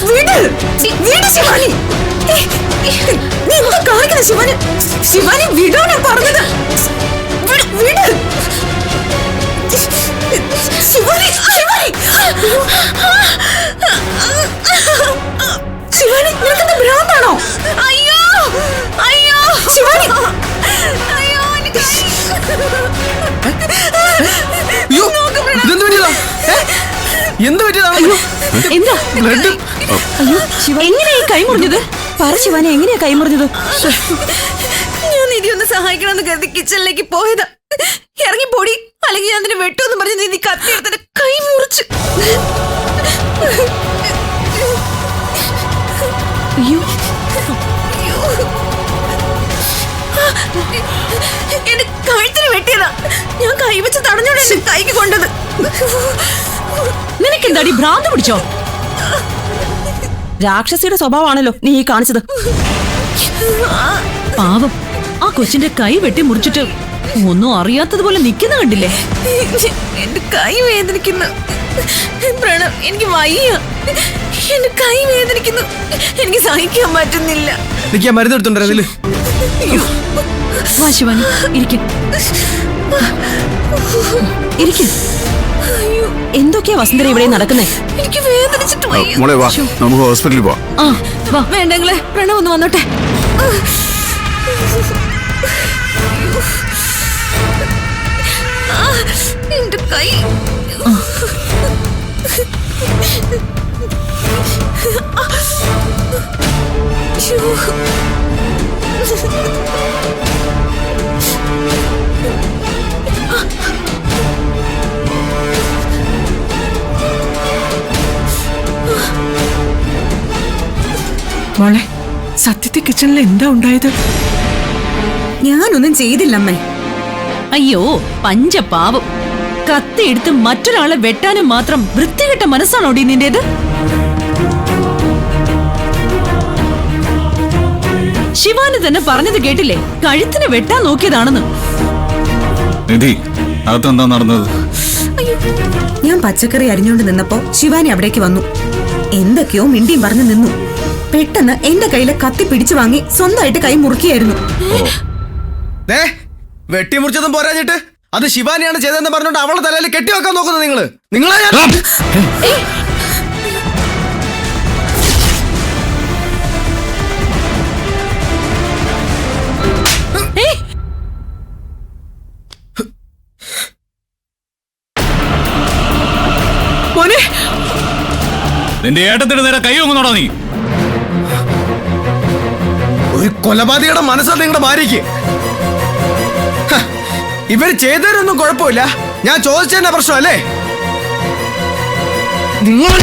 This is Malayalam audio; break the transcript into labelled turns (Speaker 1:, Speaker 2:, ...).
Speaker 1: ശിവാനി, നീ എന്താ കാണിക്കുന്നത്? ശിവാനി, ശിവാനി വിടാനാ പറഞ്ഞത്. വിട് ശിവാനി, ശിവാനി, ശിവാനി, നിനക്കെന്താ ഭ്രാന്താണോ? അയ്യോ അയ്യോ ശിവാനി, അയ്യോ എങ്ങനെയാ കൈ മുറിഞ്ഞത്? പറ ശിവാനി, എങ്ങനെയാ കൈ മുറിഞ്ഞത്? ഞാൻ നിധി ഒന്ന് സഹായിക്കണമെന്ന് കരുതി കിച്ചണിലേക്ക് പോയതാ. ഇറങ്ങി പോടി, അല്ലെങ്കിൽ ഞാൻ അതിന് വെട്ടുമെന്ന് പറഞ്ഞ് നിധി കത്തിയെടുത്തിന്റെ കൈ മുറിച്ച്. അയ്യോ എന്റെ കഴുത്തിന് വെട്ടിയതാ. ഞാൻ കൈ വെച്ച് തടഞ്ഞോണ്ട് എന്റെ കൈക്ക് കൊണ്ടത്.
Speaker 2: നിനക്കെന്താടി ഭ്രാന്ത് പിടിച്ചോ? രാക്ഷസിയുടെ സ്വഭാവമാണല്ലോ നീ ഈ കാണിച്ചത്. പാവം, ആ കൊച്ചിന്റെ കൈ വെട്ടി മുറിച്ചിട്ട് ഒന്നും അറിയാത്തതുപോലെ നിൽക്കുന്ന കണ്ടില്ലേ?
Speaker 1: എന്റെ കൈ വേദനിക്കുന്നു പ്രണവ്, എനിക്ക് വയ്യ. എന്റെ കൈ വേദനിക്കുന്നു, എനിക്ക് സഹിക്കാൻ പറ്റുന്നില്ല.
Speaker 3: മരുന്ന് എടുത്തുണ്ടോ?
Speaker 2: വാ ശിവാനി, ഇരിക്കും. എന്തൊക്കെയാ വസുന്ധര ഇവിടെ നടക്കുന്നേ?
Speaker 1: എനിക്ക് വേദനിച്ചിട്ട് വയ്യ.
Speaker 3: മോളെ വാ, നമുക്ക് ഹോസ്പിറ്റലിൽ പോവാം.
Speaker 1: വേണ്ടെങ്കിലേ, പ്രണവ് ഒന്ന് വന്നോട്ടെ. എന്റെ കൈ
Speaker 4: മോളെ, സത്യത്തിൽ കിച്ചണിൽ എന്താ ഉണ്ടായത്?
Speaker 1: ഞാനൊന്നും ചെയ്തില്ലമ്മേ.
Speaker 2: അയ്യോ പഞ്ചപാവം, കത്തിയെടുത്ത് മറ്റൊരാളെ വെട്ടാനും മാത്രം വൃത്തികെട്ട മനസ്സാണോടി നിന്റേത്? ശിവാനി തന്നെ പറഞ്ഞത് കേട്ടില്ലേ, കഴുത്തിന് വെട്ടാൻ നോക്കിയതാണെന്ന്.
Speaker 3: നിധി, അതെന്താ നടന്നത്?
Speaker 1: ഞാൻ പച്ചക്കറി അരിഞ്ഞോണ്ട് നിന്നപ്പോ ശിവാനി അവിടേക്ക് വന്നു. എന്തൊക്കെയോ മിണ്ടിയും പറഞ്ഞു നിന്നു. പെട്ടെന്ന് എന്റെ കയ്യിലെ കത്തി പിടിച്ചു വാങ്ങി സ്വന്തമായിട്ട് കൈ മുറുക്കിയായിരുന്നു.
Speaker 3: വെട്ടിമുറിച്ചതും പോരാഞ്ഞിട്ട് അത് ശിവാനിയാണ് ചെയ്തതെന്ന് പറഞ്ഞോണ്ട് അവളെ തലയിൽ കെട്ടിവെക്കാൻ നോക്കുന്നത് നിങ്ങളെ
Speaker 5: നിന്റെ ഏട്ടത്തിന്റെ നേരെ കൈ ഒങ്ങുന്നോടാ നീ?
Speaker 3: ഒരു കൊലപാതകയുടെ മനസ്സാ നിങ്ങളുടെ ഭാര്യയ്ക്ക്. ഇവര് ചെയ്തതിനൊന്നും കുഴപ്പമില്ല, ഞാൻ ചോദിച്ചതിന്റെ പ്രശ്നമല്ലേ? നിങ്ങൾ